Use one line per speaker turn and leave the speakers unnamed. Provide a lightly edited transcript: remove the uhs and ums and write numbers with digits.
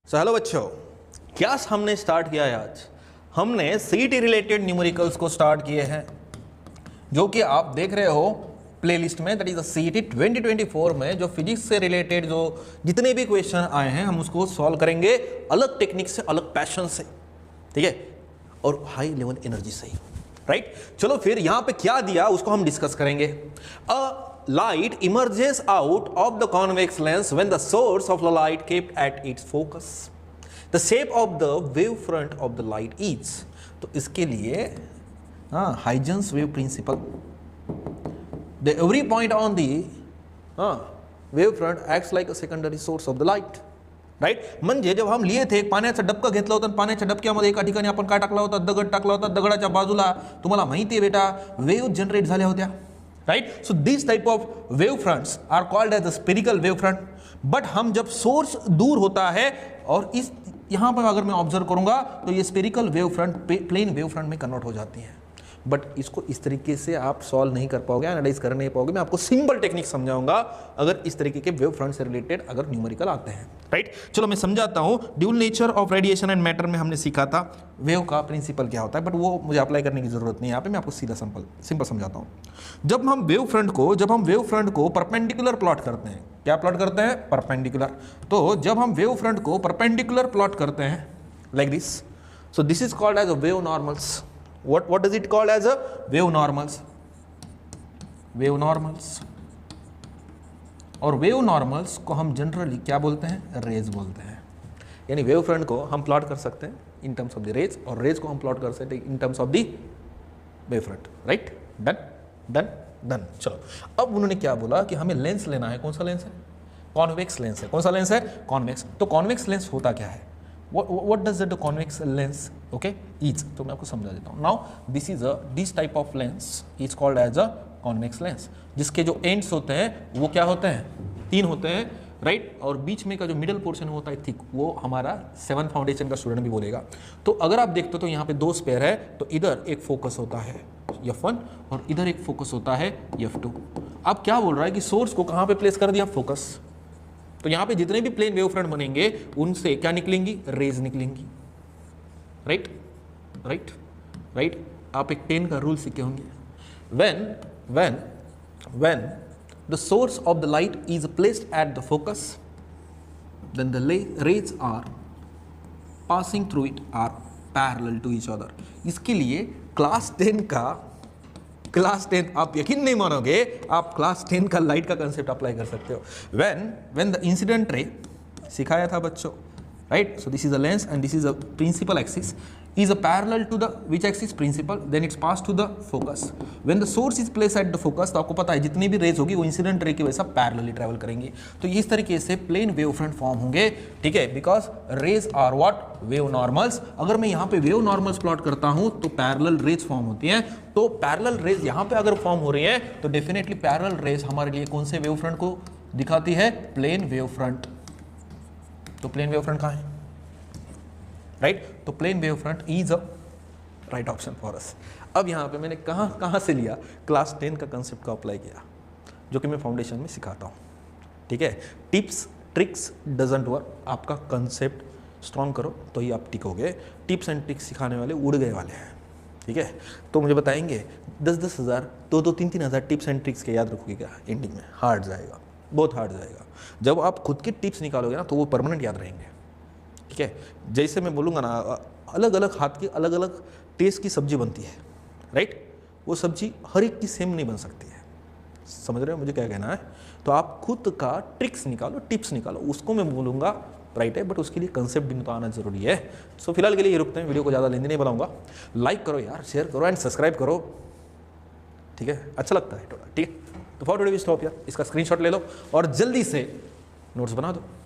Hello बच्चों, class हमने start किया है आज। हमने सीईटी रिलेटेड न्यूमेरिकल्स को स्टार्ट किए हैं, जो कि आप देख रहे हो प्लेलिस्ट में, दैट इज सीईटी 2024 में जो फिजिक्स से रिलेटेड जो जितने भी क्वेश्चन आए हैं हम उसको सॉल्व करेंगे अलग टेक्निक से, अलग पैशन से, ठीक है, और हाई लेवल एनर्जी से, राइट। चलो फिर यहां पे क्या दिया उसको हम डिस्कस करेंगे। Light emerges out of the convex lens when the source of the light kept at its focus. The shape of the wavefront of the light is. तो इसके लिए Huygens wave principle. The every point on the wavefront acts like a secondary source of the light. Right, म्हणजे जेव्हा हम लिए थे पाण्याचा डबका घेतला होता, पाण्याच्या डबक्यामध्ये एका ठिकाणी आपण काय टाकला होता, दगड टाकला होता, दगडाच्या बाजूला तुम्हाला माहिती आहे बेटा वेव जनरेट झाल्या होत्या, right. So this type of wave fronts are called as a spherical wave front. But हम जब सोर्स दूर होता है और इस यहां पर अगर मैं ऑब्जर्व करूंगा तो ये spherical wave front plane wave front में कन्वर्ट हो जाती है। बट इसको इस तरीके से आप सॉल्व नहीं कर पाओगे, एनालाइज कर नहीं पाओगे। मैं आपको सिंपल टेक्निक समझाऊंगा अगर इस तरीके के वेव फ्रंट से रिलेटेड अगर न्यूमेरिकल आते हैं, राइट। चलो मैं समझाता हूं। Dual nature of radiation and matter में हमने सीखा था वेव का प्रिंसिपल क्या होता है, बट वो मुझे अप्लाई करने की जरूरत नहीं है। यहाँ पे मैं आपको सीधा सिंपल समझाता हूँ। जब हम वेव फ्रंट को परपेंडिकुलर प्लॉट करते हैं, क्या प्लॉट करते हैं, परपेंडिकुलर। तो जब हम वेव फ्रंट को परपेंडिकुलर प्लॉट करते हैं like this, so this is called as a wave normals. What does it called as a wave normals? Wave normals। और वेव नॉर्मल्स को हम जनरली क्या बोलते हैं, रेज बोलते हैं। यानी वेव फ्रंट को हम प्लॉट कर सकते हैं in terms of the rays, और रेज को हम प्लॉट कर सकते हैं in terms of the wave front, right. Done done done. चलो अब उन्होंने क्या बोला कि हमें लेंस लेना है। कौन सा लेंस है, कॉन्वेक्स लेंस है। कौन सा लेंस है, कॉन्वेक्स। तो कॉन्वेक्स लेंस होता क्या है, what does the convex lens okay is, तो मैं आपको समझा देता हूँ। now this type of lens is called as a convex lens, जिसके जो ends होते हैं वो क्या होते हैं, 3 होते हैं, राइट। और बीच में का जो मिडल पोर्शन होता है थिक, वो हमारा 7th फाउंडेशन का स्टूडेंट भी बोलेगा। तो अगर आप देखते हो तो यहाँ पे 2 स्पेयर है, तो इधर एक फोकस होता है F1 और इधर एक फोकस होता है F2। अब क्या बोल रहा है कि सोर्स को कहाँ पे प्लेस कर दिया, फोकस। तो यहां पे जितने भी प्लेन वेव फ्रंट बनेंगे उनसे क्या निकलेंगी, रेज निकलेंगी, राइट राइट राइट। आप एक 10 का रूल सीखे होंगे। when the source of the light is placed at the focus, then the rays are passing through it are parallel to each other। इसके लिए क्लास 10 आप यकीन नहीं मानोगे, आप क्लास 10 का लाइट का कंसेप्ट अप्लाई कर सकते हो। when the incident ray, सिखाया था बच्चों, right. So this is a lens and this is a principal axis is a parallel to the which axis, principal, then it's passed to the focus। when the source is placed at the focus, तो आपको पता है जितनी भी raise होगी वो incident ray की वजह से पैरेलली ट्रैवल करेंगी। तो इस तरीके से प्लेन वेव फ्रंट फॉर्म होंगे, ठीक है, because rays are what, wave normals. अगर मैं यहाँ पे वेव नॉर्मल्स प्लॉट करता हूँ तो पैरेलल रेज फॉर्म होती हैं। तो पैरेलल रेज यहाँ पे अगर फॉर्म हो रही है तो डेफिनेटली पैरेलल रेज हमारे लिए कौन से वेव फ्रंट को दिखाती है, प्लेन वेव फ्रंट। तो प्लेन वेव फ्रंट कहाँ है, राइट। तो plane wave front is a right option for us. अब यहाँ पे मैंने कहाँ से लिया, क्लास 10 का कंसेप्ट का अप्लाई किया, जो कि मैं फाउंडेशन में सिखाता हूँ, ठीक है। टिप्स ट्रिक्स डजंट वर्क, आपका कंसेप्ट स्ट्रॉन्ग करो तो ही आप टिकोगे। टिप्स एंड ट्रिक्स सिखाने वाले उड़ गए वाले हैं, ठीक है। तो मुझे बताएंगे 10-10 हज़ार 2-3 हज़ार टिप्स एंड ट्रिक्स के याद रखोगे क्या, एंडिंग में हार्ड जाएगा, बहुत हार्ड जाएगा। जब आप खुद के टिप्स निकालोगे ना तो वो परमानेंट याद रहेंगे, ठीक है। जैसे मैं बोलूँगा ना, अलग अलग हाथ की अलग अलग टेस्ट की सब्जी बनती है, राइट। वो सब्जी हर एक की सेम नहीं बन सकती है, समझ रहे हो मुझे क्या कहना है। तो आप खुद का ट्रिक्स निकालो, टिप्स निकालो, उसको मैं बोलूँगा, राइट है। बट उसके लिए कंसेप्ट भी तो आना जरूरी है। सो फिलहाल के लिए ये रुकते हैं, वीडियो को ज़्यादा लेंदी नहीं बनाऊंगा। लाइक करो यार, शेयर करो एंड सब्सक्राइब करो, ठीक है, अच्छा लगता है थोड़ा, ठीक है। तो फॉर टुडे वी स्टॉप यार, इसका स्क्रीनशॉट ले लो और जल्दी से नोट्स बना दो।